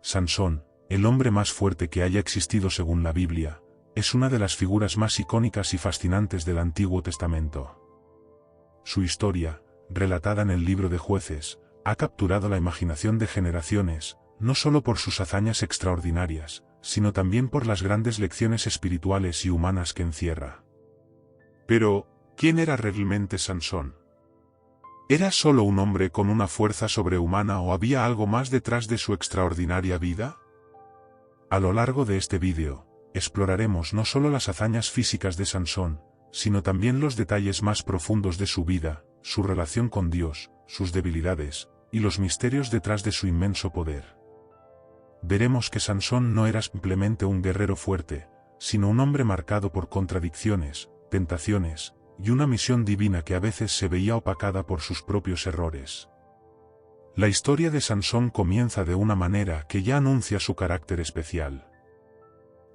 Sansón, el hombre más fuerte que haya existido según la Biblia, es una de las figuras más icónicas y fascinantes del Antiguo Testamento. Su historia, relatada en el libro de Jueces, ha capturado la imaginación de generaciones, no solo por sus hazañas extraordinarias, sino también por las grandes lecciones espirituales y humanas que encierra. Pero, ¿quién era realmente Sansón? ¿Era solo un hombre con una fuerza sobrehumana o había algo más detrás de su extraordinaria vida? A lo largo de este vídeo, exploraremos no solo las hazañas físicas de Sansón, sino también los detalles más profundos de su vida, su relación con Dios, sus debilidades, y los misterios detrás de su inmenso poder. Veremos que Sansón no era simplemente un guerrero fuerte, sino un hombre marcado por contradicciones, tentaciones, y una misión divina que a veces se veía opacada por sus propios errores. La historia de Sansón comienza de una manera que ya anuncia su carácter especial.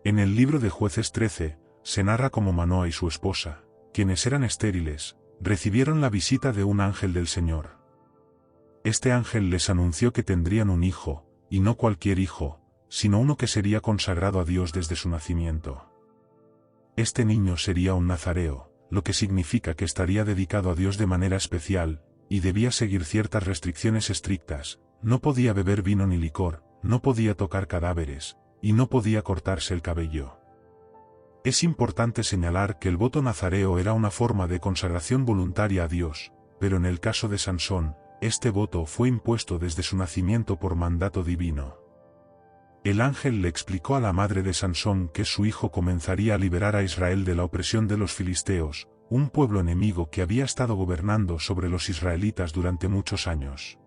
En el libro de Jueces 13, se narra cómo Manoa y su esposa, quienes eran estériles, recibieron la visita de un ángel del Señor. Este ángel les anunció que tendrían un hijo, y no cualquier hijo, sino uno que sería consagrado a Dios desde su nacimiento. Este niño sería un nazareo, lo que significa que estaría dedicado a Dios de manera especial, y debía seguir ciertas restricciones estrictas, no podía beber vino ni licor, no podía tocar cadáveres, y no podía cortarse el cabello. Es importante señalar que el voto nazareo era una forma de consagración voluntaria a Dios, pero en el caso de Sansón, este voto fue impuesto desde su nacimiento por mandato divino. El ángel le explicó a la madre de Sansón que su hijo comenzaría a liberar a Israel de la opresión de los filisteos, un pueblo enemigo que había estado gobernando sobre los israelitas durante muchos años.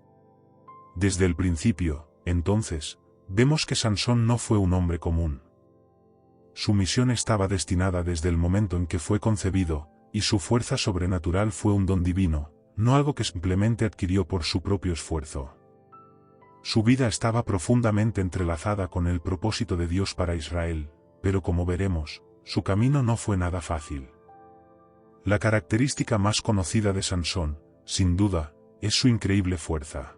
Desde el principio, entonces, vemos que Sansón no fue un hombre común. Su misión estaba destinada desde el momento en que fue concebido, y su fuerza sobrenatural fue un don divino, no algo que simplemente adquirió por su propio esfuerzo. Su vida estaba profundamente entrelazada con el propósito de Dios para Israel, pero como veremos, su camino no fue nada fácil. La característica más conocida de Sansón, sin duda, es su increíble fuerza.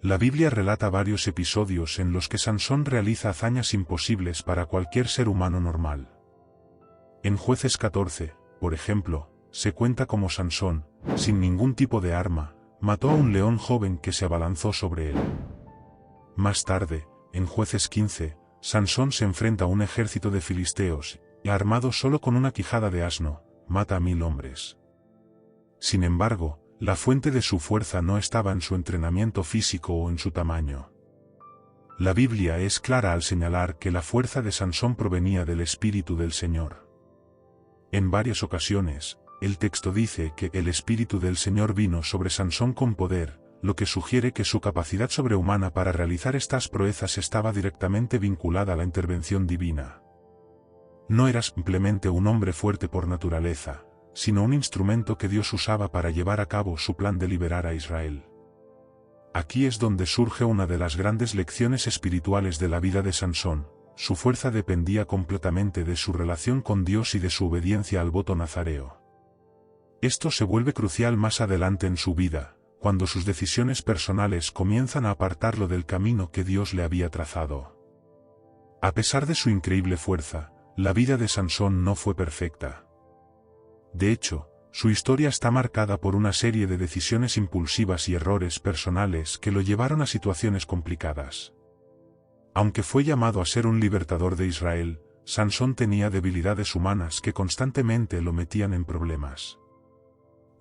La Biblia relata varios episodios en los que Sansón realiza hazañas imposibles para cualquier ser humano normal. En Jueces 14, por ejemplo, se cuenta cómo Sansón, sin ningún tipo de arma, mató a un león joven que se abalanzó sobre él. Más tarde, en Jueces 15, Sansón se enfrenta a un ejército de filisteos, y armado solo con una quijada de asno, mata a 1000 hombres. Sin embargo, la fuente de su fuerza no estaba en su entrenamiento físico o en su tamaño. La Biblia es clara al señalar que la fuerza de Sansón provenía del Espíritu del Señor. En varias ocasiones, el texto dice que el Espíritu del Señor vino sobre Sansón con poder, lo que sugiere que su capacidad sobrehumana para realizar estas proezas estaba directamente vinculada a la intervención divina. No era simplemente un hombre fuerte por naturaleza, sino un instrumento que Dios usaba para llevar a cabo su plan de liberar a Israel. Aquí es donde surge una de las grandes lecciones espirituales de la vida de Sansón. Su fuerza dependía completamente de su relación con Dios y de su obediencia al voto nazareo. Esto se vuelve crucial más adelante en su vida, cuando sus decisiones personales comienzan a apartarlo del camino que Dios le había trazado. A pesar de su increíble fuerza, la vida de Sansón no fue perfecta. De hecho, su historia está marcada por una serie de decisiones impulsivas y errores personales que lo llevaron a situaciones complicadas. Aunque fue llamado a ser un libertador de Israel, Sansón tenía debilidades humanas que constantemente lo metían en problemas.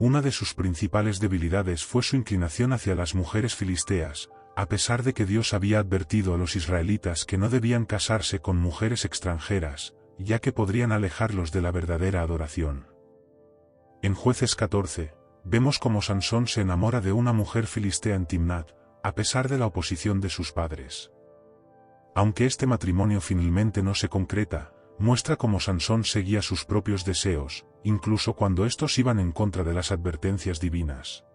Una de sus principales debilidades fue su inclinación hacia las mujeres filisteas, a pesar de que Dios había advertido a los israelitas que no debían casarse con mujeres extranjeras, ya que podrían alejarlos de la verdadera adoración. En Jueces 14, vemos cómo Sansón se enamora de una mujer filistea en Timnat, a pesar de la oposición de sus padres. Aunque este matrimonio finalmente no se concreta, muestra cómo Sansón seguía sus propios deseos, incluso cuando estos iban en contra de las advertencias divinas.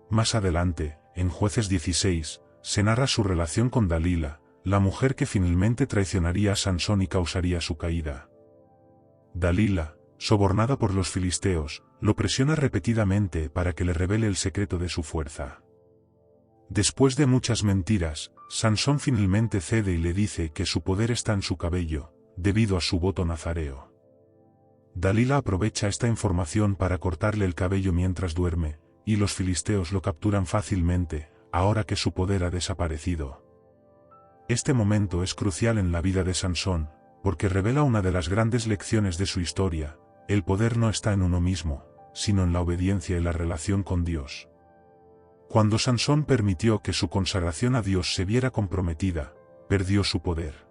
Más adelante, en Jueces 16, se narra su relación con Dalila, la mujer que finalmente traicionaría a Sansón y causaría su caída. Dalila, sobornada por los filisteos, lo presiona repetidamente para que le revele el secreto de su fuerza. Después de muchas mentiras, Sansón finalmente cede y le dice que su poder está en su cabello, debido a su voto nazareo. Dalila aprovecha esta información para cortarle el cabello mientras duerme, y los filisteos lo capturan fácilmente, ahora que su poder ha desaparecido. Este momento es crucial en la vida de Sansón, porque revela una de las grandes lecciones de su historia: el poder no está en uno mismo, sino en la obediencia y la relación con Dios. Cuando Sansón permitió que su consagración a Dios se viera comprometida, perdió su poder.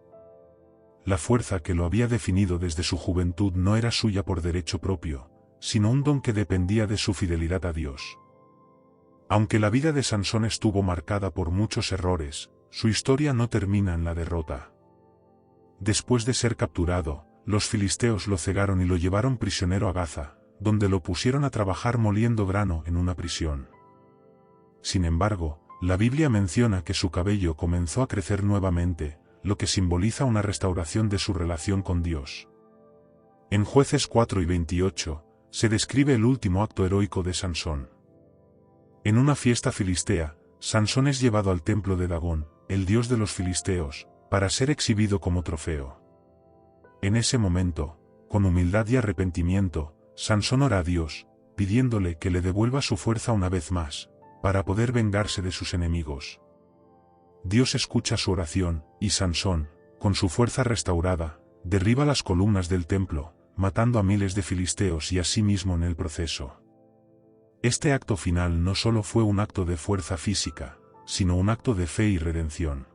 La fuerza que lo había definido desde su juventud no era suya por derecho propio, sino un don que dependía de su fidelidad a Dios. Aunque la vida de Sansón estuvo marcada por muchos errores, su historia no termina en la derrota. Después de ser capturado, los filisteos lo cegaron y lo llevaron prisionero a Gaza, donde lo pusieron a trabajar moliendo grano en una prisión. Sin embargo, la Biblia menciona que su cabello comenzó a crecer nuevamente, lo que simboliza una restauración de su relación con Dios. En Jueces 4 y 28, se describe el último acto heroico de Sansón. En una fiesta filistea, Sansón es llevado al templo de Dagón, el dios de los filisteos, para ser exhibido como trofeo. En ese momento, con humildad y arrepentimiento, Sansón ora a Dios, pidiéndole que le devuelva su fuerza una vez más, para poder vengarse de sus enemigos. Dios escucha su oración, y Sansón, con su fuerza restaurada, derriba las columnas del templo, matando a miles de filisteos y a sí mismo en el proceso. Este acto final no solo fue un acto de fuerza física, sino un acto de fe y redención.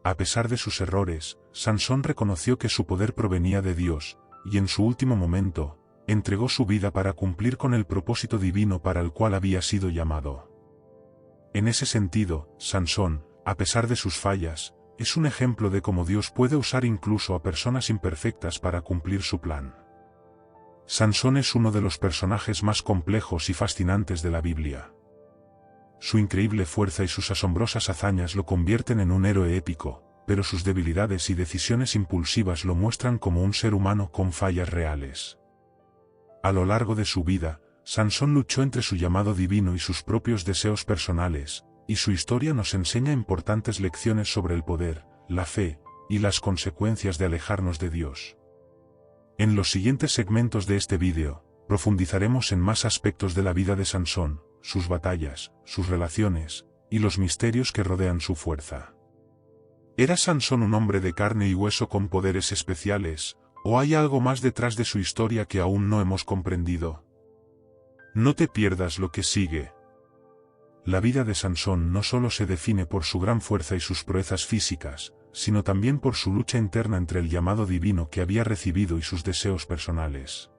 A pesar de sus errores, Sansón reconoció que su poder provenía de Dios, y en su último momento, entregó su vida para cumplir con el propósito divino para el cual había sido llamado. En ese sentido, Sansón, a pesar de sus fallas, es un ejemplo de cómo Dios puede usar incluso a personas imperfectas para cumplir su plan. Sansón es uno de los personajes más complejos y fascinantes de la Biblia. Su increíble fuerza y sus asombrosas hazañas lo convierten en un héroe épico, pero sus debilidades y decisiones impulsivas lo muestran como un ser humano con fallas reales. A lo largo de su vida, Sansón luchó entre su llamado divino y sus propios deseos personales, y su historia nos enseña importantes lecciones sobre el poder, la fe, y las consecuencias de alejarnos de Dios. En los siguientes segmentos de este vídeo, profundizaremos en más aspectos de la vida de Sansón, sus batallas, sus relaciones, y los misterios que rodean su fuerza. ¿Era Sansón un hombre de carne y hueso con poderes especiales, o hay algo más detrás de su historia que aún no hemos comprendido? No te pierdas lo que sigue. La vida de Sansón no solo se define por su gran fuerza y sus proezas físicas, sino también por su lucha interna entre el llamado divino que había recibido y sus deseos personales.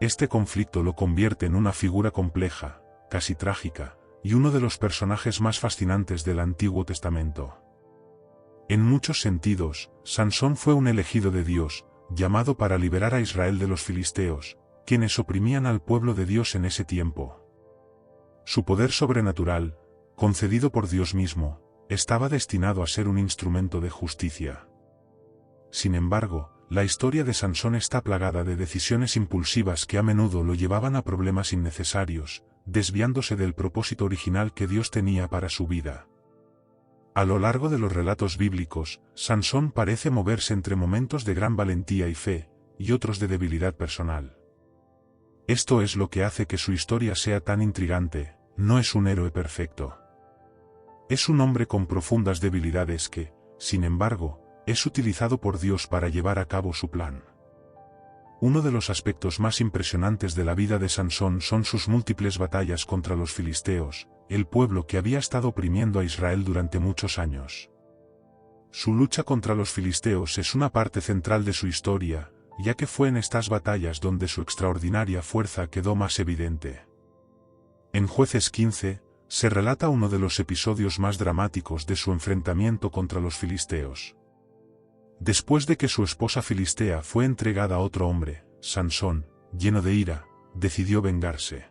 Este conflicto lo convierte en una figura compleja, casi trágica, y uno de los personajes más fascinantes del Antiguo Testamento. En muchos sentidos, Sansón fue un elegido de Dios, llamado para liberar a Israel de los filisteos, quienes oprimían al pueblo de Dios en ese tiempo. Su poder sobrenatural, concedido por Dios mismo, estaba destinado a ser un instrumento de justicia. Sin embargo, la historia de Sansón está plagada de decisiones impulsivas que a menudo lo llevaban a problemas innecesarios, desviándose del propósito original que Dios tenía para su vida. A lo largo de los relatos bíblicos, Sansón parece moverse entre momentos de gran valentía y fe, y otros de debilidad personal. Esto es lo que hace que su historia sea tan intrigante. No es un héroe perfecto. Es un hombre con profundas debilidades que, sin embargo, es utilizado por Dios para llevar a cabo su plan. Uno de los aspectos más impresionantes de la vida de Sansón son sus múltiples batallas contra los filisteos, el pueblo que había estado oprimiendo a Israel durante muchos años. Su lucha contra los filisteos es una parte central de su historia, ya que fue en estas batallas donde su extraordinaria fuerza quedó más evidente. En Jueces 15, se relata uno de los episodios más dramáticos de su enfrentamiento contra los filisteos. Después de que su esposa filistea fue entregada a otro hombre, Sansón, lleno de ira, decidió vengarse.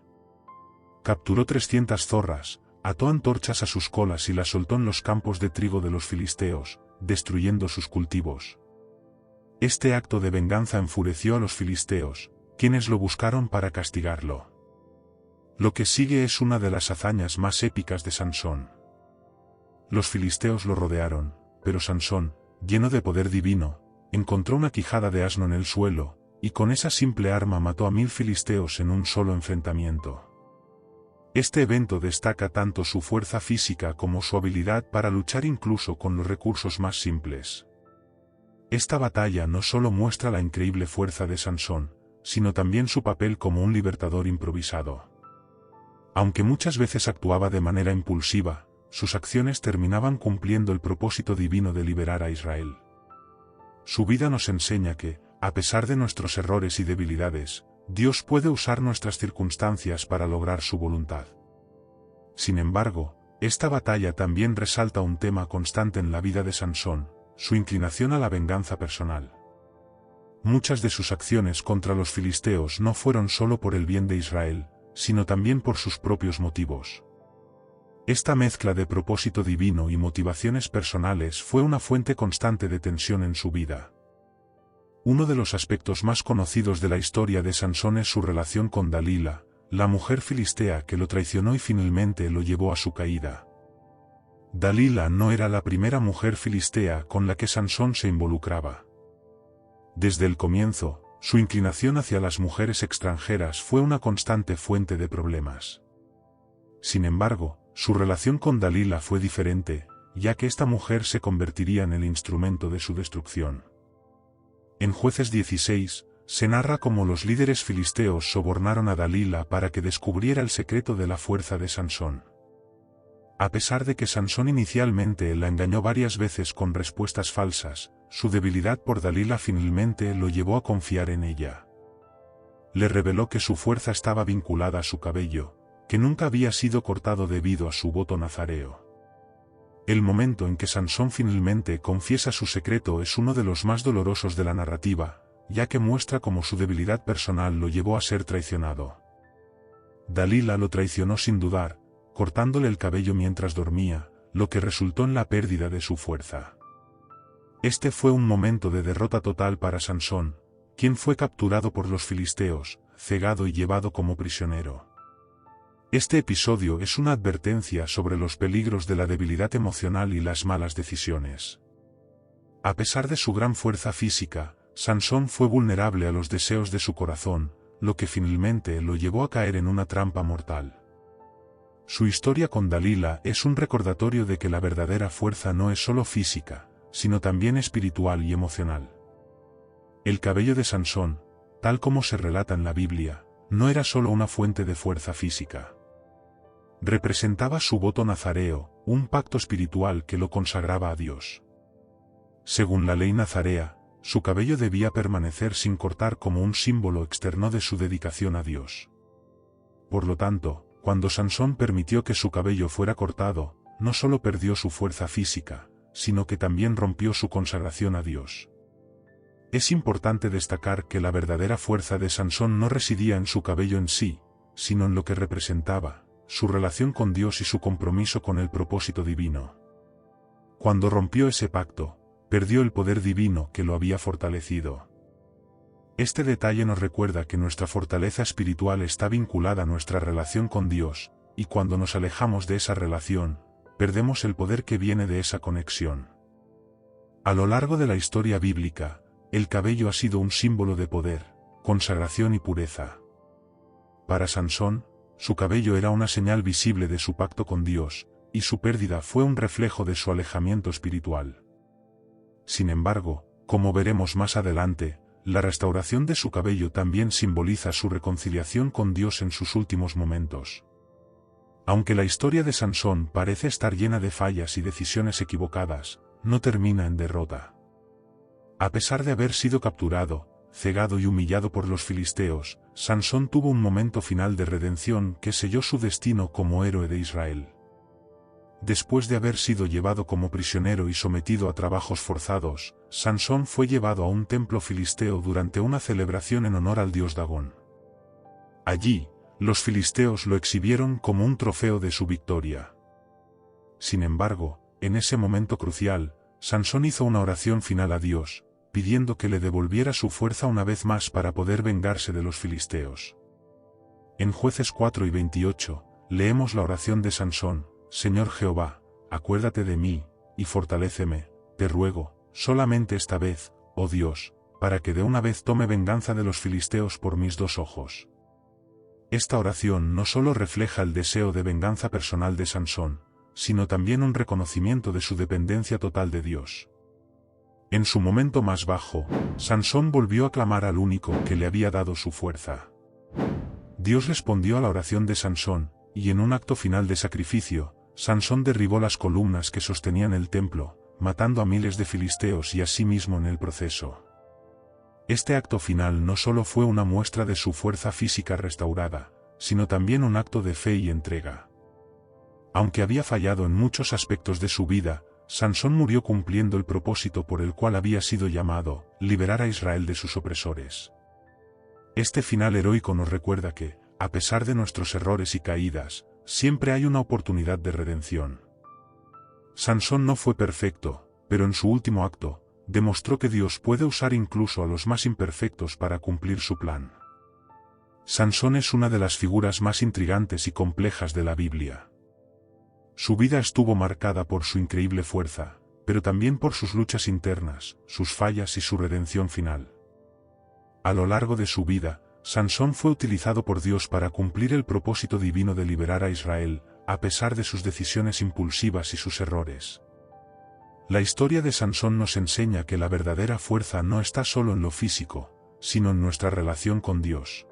Capturó 300 zorras, ató antorchas a sus colas y las soltó en los campos de trigo de los filisteos, destruyendo sus cultivos. Este acto de venganza enfureció a los filisteos, quienes lo buscaron para castigarlo. Lo que sigue es una de las hazañas más épicas de Sansón. Los filisteos lo rodearon, pero Sansón, lleno de poder divino, encontró una quijada de asno en el suelo, y con esa simple arma mató a 1000 filisteos en un solo enfrentamiento. Este evento destaca tanto su fuerza física como su habilidad para luchar incluso con los recursos más simples. Esta batalla no solo muestra la increíble fuerza de Sansón, sino también su papel como un libertador improvisado. Aunque muchas veces actuaba de manera impulsiva, sus acciones terminaban cumpliendo el propósito divino de liberar a Israel. Su vida nos enseña que, a pesar de nuestros errores y debilidades, Dios puede usar nuestras circunstancias para lograr su voluntad. Sin embargo, esta batalla también resalta un tema constante en la vida de Sansón, su inclinación a la venganza personal. Muchas de sus acciones contra los filisteos no fueron solo por el bien de Israel, sino también por sus propios motivos. Esta mezcla de propósito divino y motivaciones personales fue una fuente constante de tensión en su vida. Uno de los aspectos más conocidos de la historia de Sansón es su relación con Dalila, la mujer filistea que lo traicionó y finalmente lo llevó a su caída. Dalila no era la primera mujer filistea con la que Sansón se involucraba. Desde el comienzo, su inclinación hacia las mujeres extranjeras fue una constante fuente de problemas. Sin embargo, su relación con Dalila fue diferente, ya que esta mujer se convertiría en el instrumento de su destrucción. En Jueces 16, se narra cómo los líderes filisteos sobornaron a Dalila para que descubriera el secreto de la fuerza de Sansón. A pesar de que Sansón inicialmente la engañó varias veces con respuestas falsas, su debilidad por Dalila finalmente lo llevó a confiar en ella. Le reveló que su fuerza estaba vinculada a su cabello, que nunca había sido cortado debido a su voto nazareo. El momento en que Sansón finalmente confiesa su secreto es uno de los más dolorosos de la narrativa, ya que muestra cómo su debilidad personal lo llevó a ser traicionado. Dalila lo traicionó sin dudar, cortándole el cabello mientras dormía, lo que resultó en la pérdida de su fuerza. Este fue un momento de derrota total para Sansón, quien fue capturado por los filisteos, cegado y llevado como prisionero. Este episodio es una advertencia sobre los peligros de la debilidad emocional y las malas decisiones. A pesar de su gran fuerza física, Sansón fue vulnerable a los deseos de su corazón, lo que finalmente lo llevó a caer en una trampa mortal. Su historia con Dalila es un recordatorio de que la verdadera fuerza no es solo física, sino también espiritual y emocional. El cabello de Sansón, tal como se relata en la Biblia, no era solo una fuente de fuerza física. Representaba su voto nazareo, un pacto espiritual que lo consagraba a Dios. Según la ley nazarea, su cabello debía permanecer sin cortar como un símbolo externo de su dedicación a Dios. Por lo tanto, cuando Sansón permitió que su cabello fuera cortado, no solo perdió su fuerza física, sino que también rompió su consagración a Dios. Es importante destacar que la verdadera fuerza de Sansón no residía en su cabello en sí, sino en lo que representaba, su relación con Dios y su compromiso con el propósito divino. Cuando rompió ese pacto, perdió el poder divino que lo había fortalecido. Este detalle nos recuerda que nuestra fortaleza espiritual está vinculada a nuestra relación con Dios, y cuando nos alejamos de esa relación, perdemos el poder que viene de esa conexión. A lo largo de la historia bíblica, el cabello ha sido un símbolo de poder, consagración y pureza. Para Sansón, su cabello era una señal visible de su pacto con Dios, y su pérdida fue un reflejo de su alejamiento espiritual. Sin embargo, como veremos más adelante, la restauración de su cabello también simboliza su reconciliación con Dios en sus últimos momentos. Aunque la historia de Sansón parece estar llena de fallas y decisiones equivocadas, no termina en derrota. A pesar de haber sido capturado, cegado y humillado por los filisteos, Sansón tuvo un momento final de redención que selló su destino como héroe de Israel. Después de haber sido llevado como prisionero y sometido a trabajos forzados, Sansón fue llevado a un templo filisteo durante una celebración en honor al dios Dagón. Allí, los filisteos lo exhibieron como un trofeo de su victoria. Sin embargo, en ese momento crucial, Sansón hizo una oración final a Dios, pidiendo que le devolviera su fuerza una vez más para poder vengarse de los filisteos. En Jueces 4 y 28, leemos la oración de Sansón: Señor Jehová, acuérdate de mí, y fortaléceme, te ruego, solamente esta vez, oh Dios, para que de una vez tome venganza de los filisteos por mis 2 ojos. Esta oración no solo refleja el deseo de venganza personal de Sansón, sino también un reconocimiento de su dependencia total de Dios. En su momento más bajo, Sansón volvió a clamar al único que le había dado su fuerza. Dios respondió a la oración de Sansón, y en un acto final de sacrificio, Sansón derribó las columnas que sostenían el templo, matando a miles de filisteos y a sí mismo en el proceso. Este acto final no solo fue una muestra de su fuerza física restaurada, sino también un acto de fe y entrega. Aunque había fallado en muchos aspectos de su vida, Sansón murió cumpliendo el propósito por el cual había sido llamado, liberar a Israel de sus opresores. Este final heroico nos recuerda que, a pesar de nuestros errores y caídas, siempre hay una oportunidad de redención. Sansón no fue perfecto, pero en su último acto, demostró que Dios puede usar incluso a los más imperfectos para cumplir su plan. Sansón es una de las figuras más intrigantes y complejas de la Biblia. Su vida estuvo marcada por su increíble fuerza, pero también por sus luchas internas, sus fallas y su redención final. A lo largo de su vida, Sansón fue utilizado por Dios para cumplir el propósito divino de liberar a Israel, a pesar de sus decisiones impulsivas y sus errores. La historia de Sansón nos enseña que la verdadera fuerza no está solo en lo físico, sino en nuestra relación con Dios.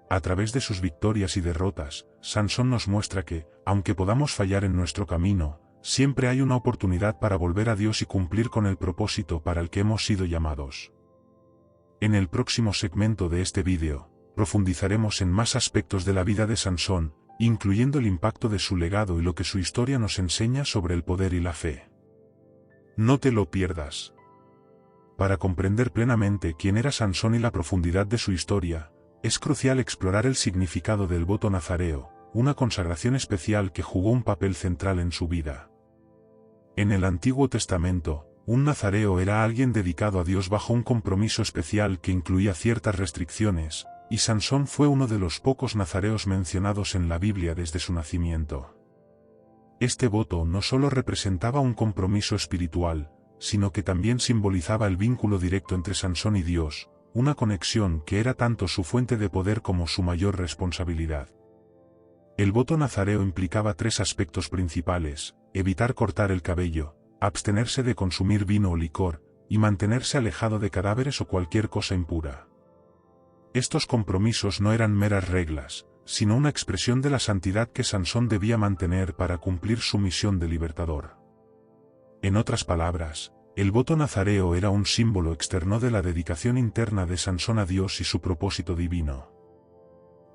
A través de sus victorias y derrotas, Sansón nos muestra que, aunque podamos fallar en nuestro camino, siempre hay una oportunidad para volver a Dios y cumplir con el propósito para el que hemos sido llamados. En el próximo segmento de este vídeo, profundizaremos en más aspectos de la vida de Sansón, incluyendo el impacto de su legado y lo que su historia nos enseña sobre el poder y la fe. No te lo pierdas. Para comprender plenamente quién era Sansón y la profundidad de su historia, es crucial explorar el significado del voto nazareo, una consagración especial que jugó un papel central en su vida. En el Antiguo Testamento, un nazareo era alguien dedicado a Dios bajo un compromiso especial que incluía ciertas restricciones, y Sansón fue uno de los pocos nazareos mencionados en la Biblia desde su nacimiento. Este voto no solo representaba un compromiso espiritual, sino que también simbolizaba el vínculo directo entre Sansón y Dios, una conexión que era tanto su fuente de poder como su mayor responsabilidad. El voto nazareo implicaba 3 aspectos principales: evitar cortar el cabello, abstenerse de consumir vino o licor, y mantenerse alejado de cadáveres o cualquier cosa impura. Estos compromisos no eran meras reglas, sino una expresión de la santidad que Sansón debía mantener para cumplir su misión de libertador. En otras palabras, el voto nazareo era un símbolo externo de la dedicación interna de Sansón a Dios y su propósito divino.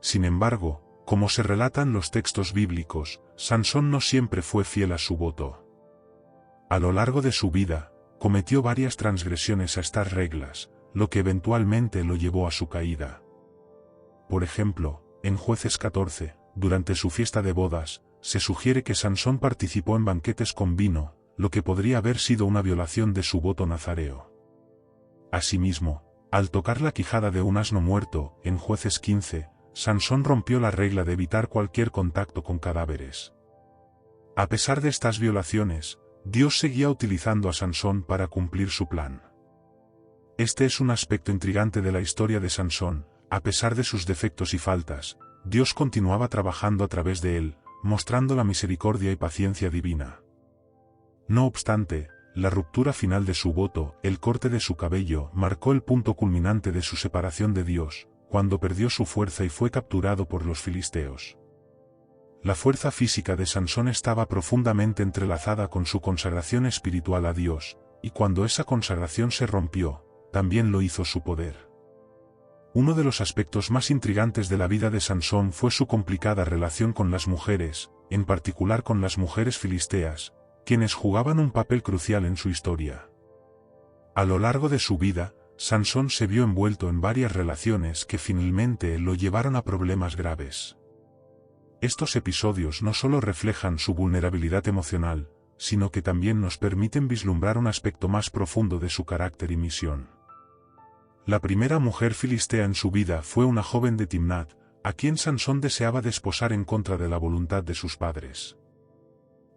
Sin embargo, como se relatan los textos bíblicos, Sansón no siempre fue fiel a su voto. A lo largo de su vida, cometió varias transgresiones a estas reglas, lo que eventualmente lo llevó a su caída. Por ejemplo, en Jueces 14, durante su fiesta de bodas, se sugiere que Sansón participó en banquetes con vino, lo que podría haber sido una violación de su voto nazareo. Asimismo, al tocar la quijada de un asno muerto, en Jueces 15, Sansón rompió la regla de evitar cualquier contacto con cadáveres. A pesar de estas violaciones, Dios seguía utilizando a Sansón para cumplir su plan. Este es un aspecto intrigante de la historia de Sansón. A pesar de sus defectos y faltas, Dios continuaba trabajando a través de él, mostrando la misericordia y paciencia divina. No obstante, la ruptura final de su voto, el corte de su cabello, marcó el punto culminante de su separación de Dios, cuando perdió su fuerza y fue capturado por los filisteos. La fuerza física de Sansón estaba profundamente entrelazada con su consagración espiritual a Dios, y cuando esa consagración se rompió, también lo hizo su poder. Uno de los aspectos más intrigantes de la vida de Sansón fue su complicada relación con las mujeres, en particular con las mujeres filisteas, quienes jugaban un papel crucial en su historia. A lo largo de su vida, Sansón se vio envuelto en varias relaciones que finalmente lo llevaron a problemas graves. Estos episodios no solo reflejan su vulnerabilidad emocional, sino que también nos permiten vislumbrar un aspecto más profundo de su carácter y misión. La primera mujer filistea en su vida fue una joven de Timnat, a quien Sansón deseaba desposar en contra de la voluntad de sus padres.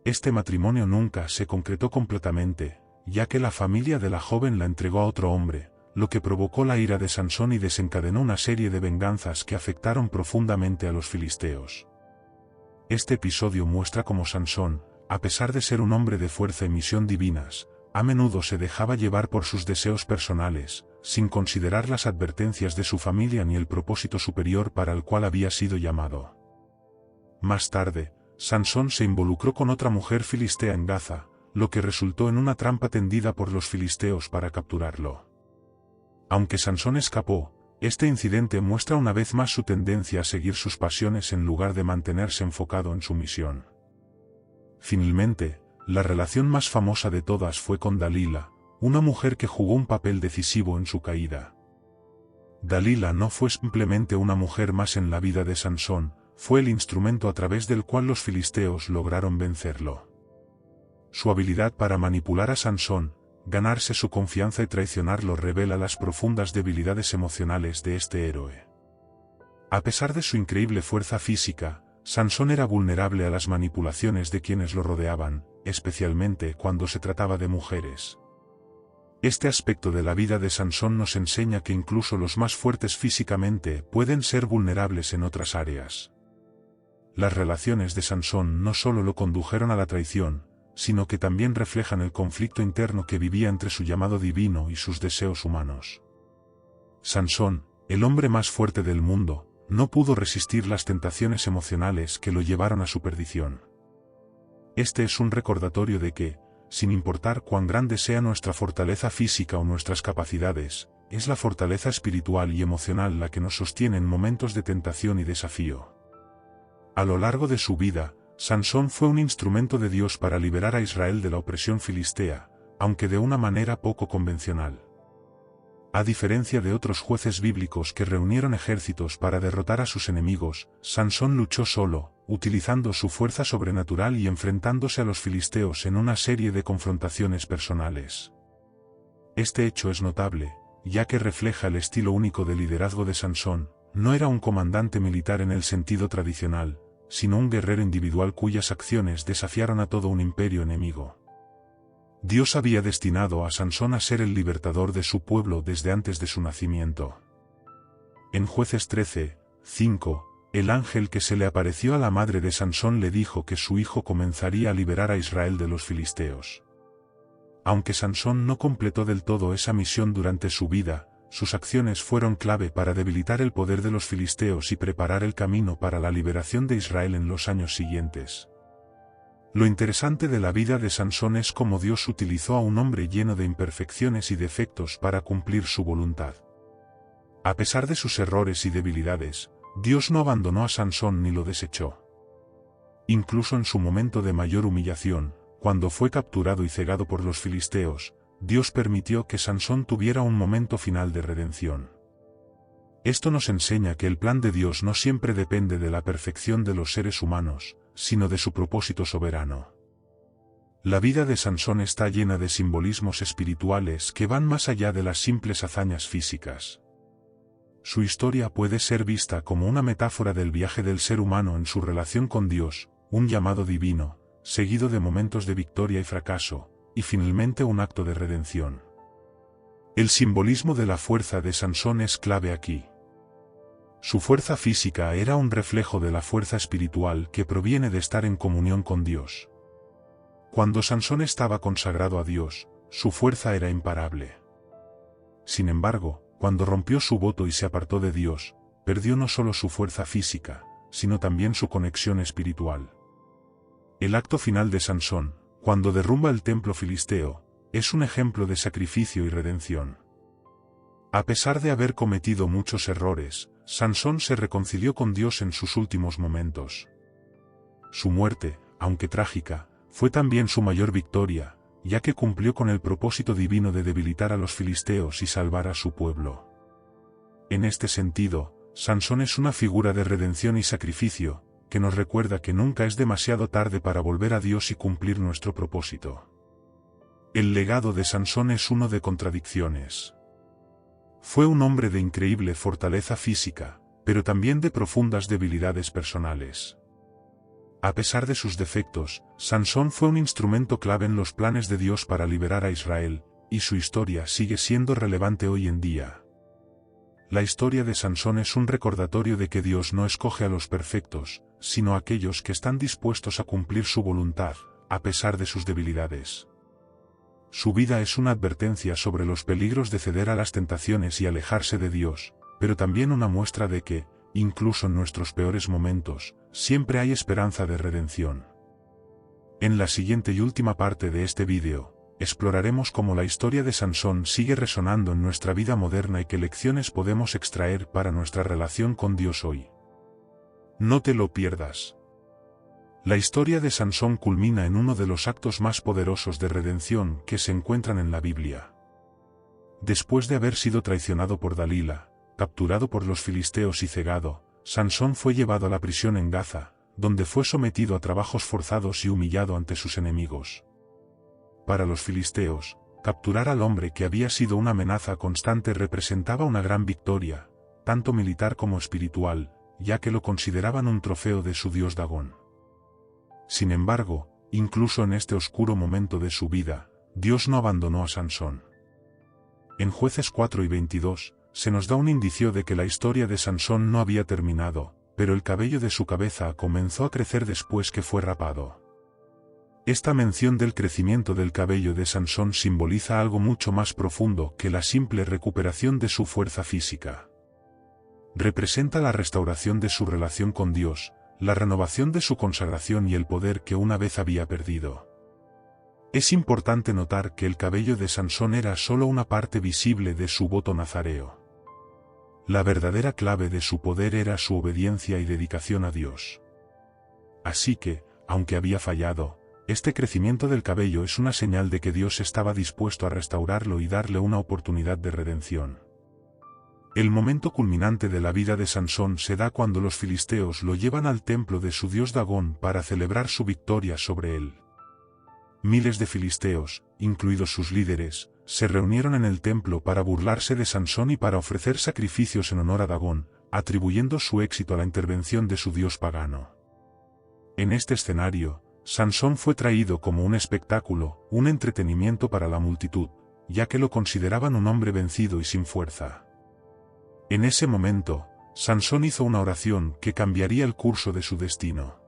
Este matrimonio nunca se concretó completamente, ya que la familia de la joven la entregó a otro hombre, lo que provocó la ira de Sansón y desencadenó una serie de venganzas que afectaron profundamente a los filisteos. Este episodio muestra cómo Sansón, a pesar de ser un hombre de fuerza y misión divinas, a menudo se dejaba llevar por sus deseos personales, sin considerar las advertencias de su familia ni el propósito superior para el cual había sido llamado. Más tarde, Sansón se involucró con otra mujer filistea en Gaza, lo que resultó en una trampa tendida por los filisteos para capturarlo. Aunque Sansón escapó, este incidente muestra una vez más su tendencia a seguir sus pasiones en lugar de mantenerse enfocado en su misión. Finalmente, la relación más famosa de todas fue con Dalila, una mujer que jugó un papel decisivo en su caída. Dalila no fue simplemente una mujer más en la vida de Sansón, fue el instrumento a través del cual los filisteos lograron vencerlo. Su habilidad para manipular a Sansón, ganarse su confianza y traicionarlo revela las profundas debilidades emocionales de este héroe. A pesar de su increíble fuerza física, Sansón era vulnerable a las manipulaciones de quienes lo rodeaban, especialmente cuando se trataba de mujeres. Este aspecto de la vida de Sansón nos enseña que incluso los más fuertes físicamente pueden ser vulnerables en otras áreas. Las relaciones de Sansón no solo lo condujeron a la traición, sino que también reflejan el conflicto interno que vivía entre su llamado divino y sus deseos humanos. Sansón, el hombre más fuerte del mundo, no pudo resistir las tentaciones emocionales que lo llevaron a su perdición. Este es un recordatorio de que, sin importar cuán grande sea nuestra fortaleza física o nuestras capacidades, es la fortaleza espiritual y emocional la que nos sostiene en momentos de tentación y desafío. A lo largo de su vida, Sansón fue un instrumento de Dios para liberar a Israel de la opresión filistea, aunque de una manera poco convencional. A diferencia de otros jueces bíblicos que reunieron ejércitos para derrotar a sus enemigos, Sansón luchó solo, utilizando su fuerza sobrenatural y enfrentándose a los filisteos en una serie de confrontaciones personales. Este hecho es notable, ya que refleja el estilo único de liderazgo de Sansón. No era un comandante militar en el sentido tradicional, sino un guerrero individual cuyas acciones desafiaron a todo un imperio enemigo. Dios había destinado a Sansón a ser el libertador de su pueblo desde antes de su nacimiento. En Jueces 13:5, el ángel que se le apareció a la madre de Sansón le dijo que su hijo comenzaría a liberar a Israel de los filisteos. Aunque Sansón no completó del todo esa misión durante su vida, sus acciones fueron clave para debilitar el poder de los filisteos y preparar el camino para la liberación de Israel en los años siguientes. Lo interesante de la vida de Sansón es cómo Dios utilizó a un hombre lleno de imperfecciones y defectos para cumplir su voluntad. A pesar de sus errores y debilidades, Dios no abandonó a Sansón ni lo desechó. Incluso en su momento de mayor humillación, cuando fue capturado y cegado por los filisteos, Dios permitió que Sansón tuviera un momento final de redención. Esto nos enseña que el plan de Dios no siempre depende de la perfección de los seres humanos, sino de su propósito soberano. La vida de Sansón está llena de simbolismos espirituales que van más allá de las simples hazañas físicas. Su historia puede ser vista como una metáfora del viaje del ser humano en su relación con Dios, un llamado divino, seguido de momentos de victoria y fracaso, y finalmente un acto de redención. El simbolismo de la fuerza de Sansón es clave aquí. Su fuerza física era un reflejo de la fuerza espiritual que proviene de estar en comunión con Dios. Cuando Sansón estaba consagrado a Dios, su fuerza era imparable. Sin embargo, cuando rompió su voto y se apartó de Dios, perdió no solo su fuerza física, sino también su conexión espiritual. El acto final de Sansón, cuando derrumba el templo filisteo, es un ejemplo de sacrificio y redención. A pesar de haber cometido muchos errores, Sansón se reconcilió con Dios en sus últimos momentos. Su muerte, aunque trágica, fue también su mayor victoria, ya que cumplió con el propósito divino de debilitar a los filisteos y salvar a su pueblo. En este sentido, Sansón es una figura de redención y sacrificio, que nos recuerda que nunca es demasiado tarde para volver a Dios y cumplir nuestro propósito. El legado de Sansón es uno de contradicciones. Fue un hombre de increíble fortaleza física, pero también de profundas debilidades personales. A pesar de sus defectos, Sansón fue un instrumento clave en los planes de Dios para liberar a Israel, y su historia sigue siendo relevante hoy en día. La historia de Sansón es un recordatorio de que Dios no escoge a los perfectos, sino a aquellos que están dispuestos a cumplir su voluntad, a pesar de sus debilidades. Su vida es una advertencia sobre los peligros de ceder a las tentaciones y alejarse de Dios, pero también una muestra de que, incluso en nuestros peores momentos, siempre hay esperanza de redención. En la siguiente y última parte de este vídeo, exploraremos cómo la historia de Sansón sigue resonando en nuestra vida moderna y qué lecciones podemos extraer para nuestra relación con Dios hoy. No te lo pierdas. La historia de Sansón culmina en uno de los actos más poderosos de redención que se encuentran en la Biblia. Después de haber sido traicionado por Dalila, capturado por los filisteos y cegado, Sansón fue llevado a la prisión en Gaza, donde fue sometido a trabajos forzados y humillado ante sus enemigos. Para los filisteos, capturar al hombre que había sido una amenaza constante representaba una gran victoria, tanto militar como espiritual, ya que lo consideraban un trofeo de su dios Dagón. Sin embargo, incluso en este oscuro momento de su vida, Dios no abandonó a Sansón. En Jueces 4 y 22, se nos da un indicio de que la historia de Sansón no había terminado, pero el cabello de su cabeza comenzó a crecer después que fue rapado. Esta mención del crecimiento del cabello de Sansón simboliza algo mucho más profundo que la simple recuperación de su fuerza física. Representa la restauración de su relación con Dios, la renovación de su consagración y el poder que una vez había perdido. Es importante notar que el cabello de Sansón era solo una parte visible de su voto nazareo. La verdadera clave de su poder era su obediencia y dedicación a Dios. Así que, aunque había fallado, este crecimiento del cabello es una señal de que Dios estaba dispuesto a restaurarlo y darle una oportunidad de redención. El momento culminante de la vida de Sansón se da cuando los filisteos lo llevan al templo de su dios Dagón para celebrar su victoria sobre él. Miles de filisteos, incluidos sus líderes, se reunieron en el templo para burlarse de Sansón y para ofrecer sacrificios en honor a Dagón, atribuyendo su éxito a la intervención de su dios pagano. En este escenario, Sansón fue traído como un espectáculo, un entretenimiento para la multitud, ya que lo consideraban un hombre vencido y sin fuerza. En ese momento, Sansón hizo una oración que cambiaría el curso de su destino.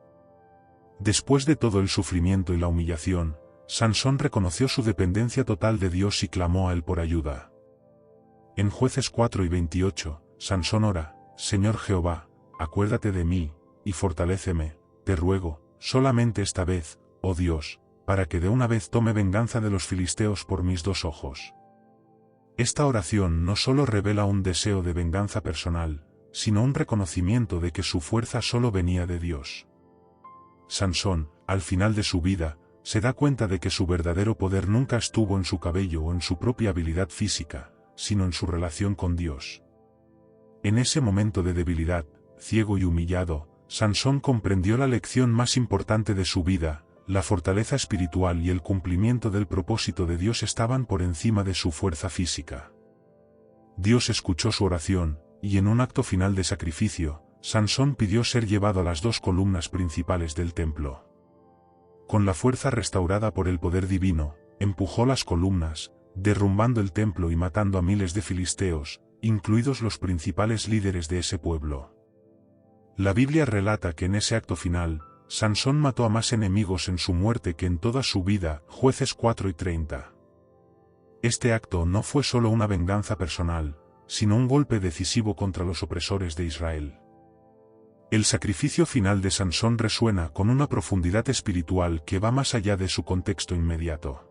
Después de todo el sufrimiento y la humillación, Sansón reconoció su dependencia total de Dios y clamó a él por ayuda. En Jueces 4 y 28, Sansón ora: Señor Jehová, acuérdate de mí, y fortaléceme, te ruego, solamente esta vez, oh Dios, para que de una vez tome venganza de los filisteos por mis dos ojos. Esta oración no solo revela un deseo de venganza personal, sino un reconocimiento de que su fuerza solo venía de Dios. Sansón, al final de su vida, se da cuenta de que su verdadero poder nunca estuvo en su cabello o en su propia habilidad física, sino en su relación con Dios. En ese momento de debilidad, ciego y humillado, Sansón comprendió la lección más importante de su vida: la fortaleza espiritual y el cumplimiento del propósito de Dios estaban por encima de su fuerza física. Dios escuchó su oración, y en un acto final de sacrificio, Sansón pidió ser llevado a las dos columnas principales del templo. Con la fuerza restaurada por el poder divino, empujó las columnas, derrumbando el templo y matando a miles de filisteos, incluidos los principales líderes de ese pueblo. La Biblia relata que en ese acto final, Sansón mató a más enemigos en su muerte que en toda su vida, Jueces 4 y 30. Este acto no fue solo una venganza personal, sino un golpe decisivo contra los opresores de Israel. El sacrificio final de Sansón resuena con una profundidad espiritual que va más allá de su contexto inmediato.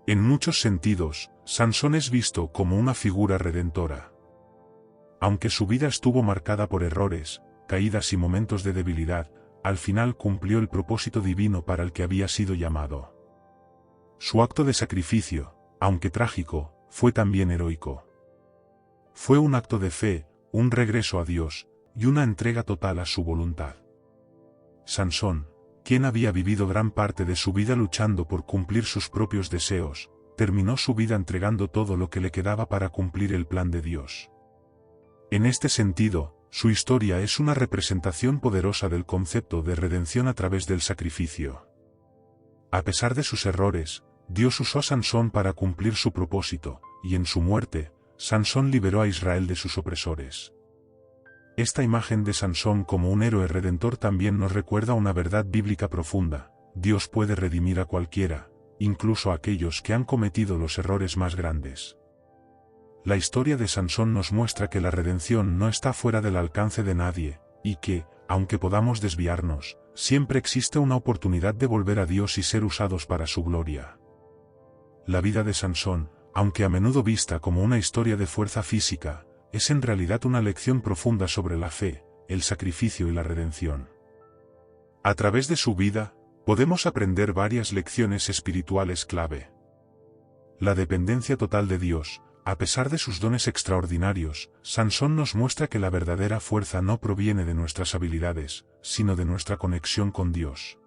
En muchos sentidos, Sansón es visto como una figura redentora. Aunque su vida estuvo marcada por errores, caídas y momentos de debilidad, al final cumplió el propósito divino para el que había sido llamado. Su acto de sacrificio, aunque trágico, fue también heroico. Fue un acto de fe, un regreso a Dios, y una entrega total a su voluntad. Sansón, quien había vivido gran parte de su vida luchando por cumplir sus propios deseos, terminó su vida entregando todo lo que le quedaba para cumplir el plan de Dios. En este sentido, Su historia es una representación poderosa del concepto de redención a través del sacrificio. A pesar de sus errores, Dios usó a Sansón para cumplir su propósito, y en su muerte, Sansón liberó a Israel de sus opresores. Esta imagen de Sansón como un héroe redentor también nos recuerda una verdad bíblica profunda: Dios puede redimir a cualquiera, incluso a aquellos que han cometido los errores más grandes. La historia de Sansón nos muestra que la redención no está fuera del alcance de nadie, y que, aunque podamos desviarnos, siempre existe una oportunidad de volver a Dios y ser usados para su gloria. La vida de Sansón, aunque a menudo vista como una historia de fuerza física, es en realidad una lección profunda sobre la fe, el sacrificio y la redención. A través de su vida, podemos aprender varias lecciones espirituales clave. La dependencia total de Dios. A pesar de sus dones extraordinarios, Sansón nos muestra que la verdadera fuerza no proviene de nuestras habilidades, sino de nuestra conexión con Dios.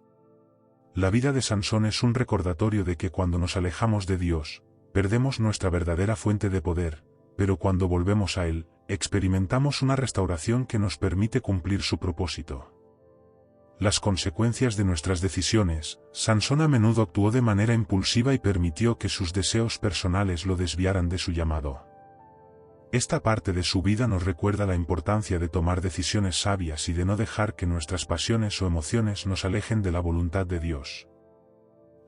La vida de Sansón es un recordatorio de que cuando nos alejamos de Dios, perdemos nuestra verdadera fuente de poder, pero cuando volvemos a Él, experimentamos una restauración que nos permite cumplir su propósito. Las consecuencias de nuestras decisiones. Sansón a menudo actuó de manera impulsiva y permitió que sus deseos personales lo desviaran de su llamado. Esta parte de su vida nos recuerda la importancia de tomar decisiones sabias y de no dejar que nuestras pasiones o emociones nos alejen de la voluntad de Dios.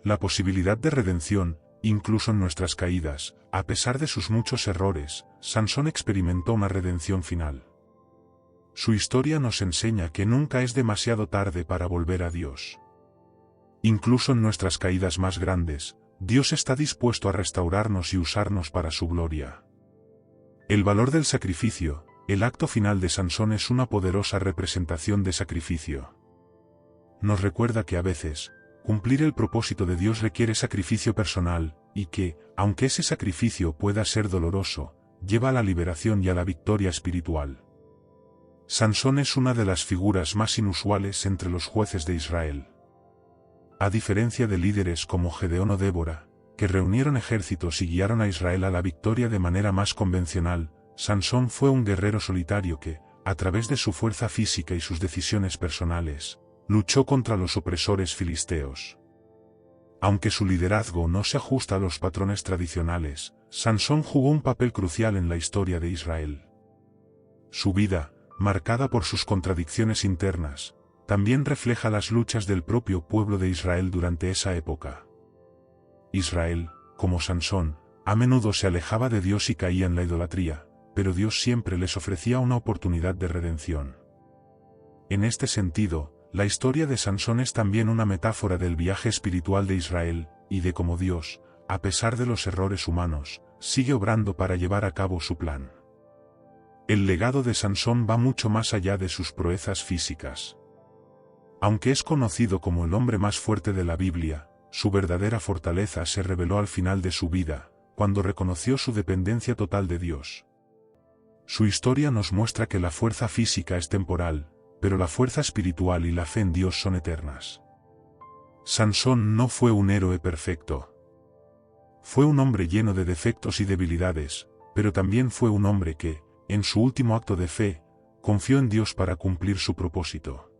La posibilidad de redención, incluso en nuestras caídas, a pesar de sus muchos errores, Sansón experimentó una redención final. Su historia nos enseña que nunca es demasiado tarde para volver a Dios. Incluso en nuestras caídas más grandes, Dios está dispuesto a restaurarnos y usarnos para su gloria. El valor del sacrificio. El acto final de Sansón es una poderosa representación de sacrificio. Nos recuerda que a veces, cumplir el propósito de Dios requiere sacrificio personal, y que, aunque ese sacrificio pueda ser doloroso, lleva a la liberación y a la victoria espiritual. Sansón es una de las figuras más inusuales entre los jueces de Israel. A diferencia de líderes como Gedeón o Débora, que reunieron ejércitos y guiaron a Israel a la victoria de manera más convencional, Sansón fue un guerrero solitario que, a través de su fuerza física y sus decisiones personales, luchó contra los opresores filisteos. Aunque su liderazgo no se ajusta a los patrones tradicionales, Sansón jugó un papel crucial en la historia de Israel. Su vida, marcada por sus contradicciones internas, también refleja las luchas del propio pueblo de Israel durante esa época. Israel, como Sansón, a menudo se alejaba de Dios y caía en la idolatría, pero Dios siempre les ofrecía una oportunidad de redención. En este sentido, la historia de Sansón es también una metáfora del viaje espiritual de Israel, y de cómo Dios, a pesar de los errores humanos, sigue obrando para llevar a cabo su plan. El legado de Sansón va mucho más allá de sus proezas físicas. Aunque es conocido como el hombre más fuerte de la Biblia, su verdadera fortaleza se reveló al final de su vida, cuando reconoció su dependencia total de Dios. Su historia nos muestra que la fuerza física es temporal, pero la fuerza espiritual y la fe en Dios son eternas. Sansón no fue un héroe perfecto. Fue un hombre lleno de defectos y debilidades, pero también fue un hombre que, en su último acto de fe, confió en Dios para cumplir su propósito.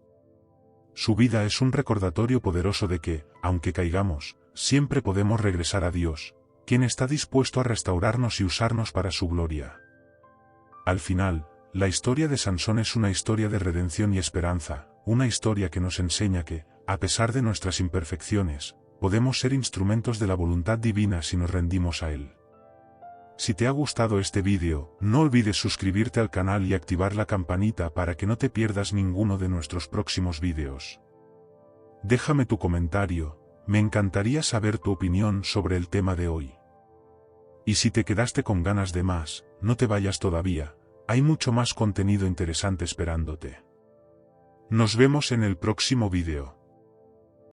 Su vida es un recordatorio poderoso de que, aunque caigamos, siempre podemos regresar a Dios, quien está dispuesto a restaurarnos y usarnos para su gloria. Al final, la historia de Sansón es una historia de redención y esperanza, una historia que nos enseña que, a pesar de nuestras imperfecciones, podemos ser instrumentos de la voluntad divina si nos rendimos a Él. Si te ha gustado este vídeo, no olvides suscribirte al canal y activar la campanita para que no te pierdas ninguno de nuestros próximos vídeos. Déjame tu comentario, me encantaría saber tu opinión sobre el tema de hoy. Y si te quedaste con ganas de más, no te vayas todavía, hay mucho más contenido interesante esperándote. Nos vemos en el próximo vídeo.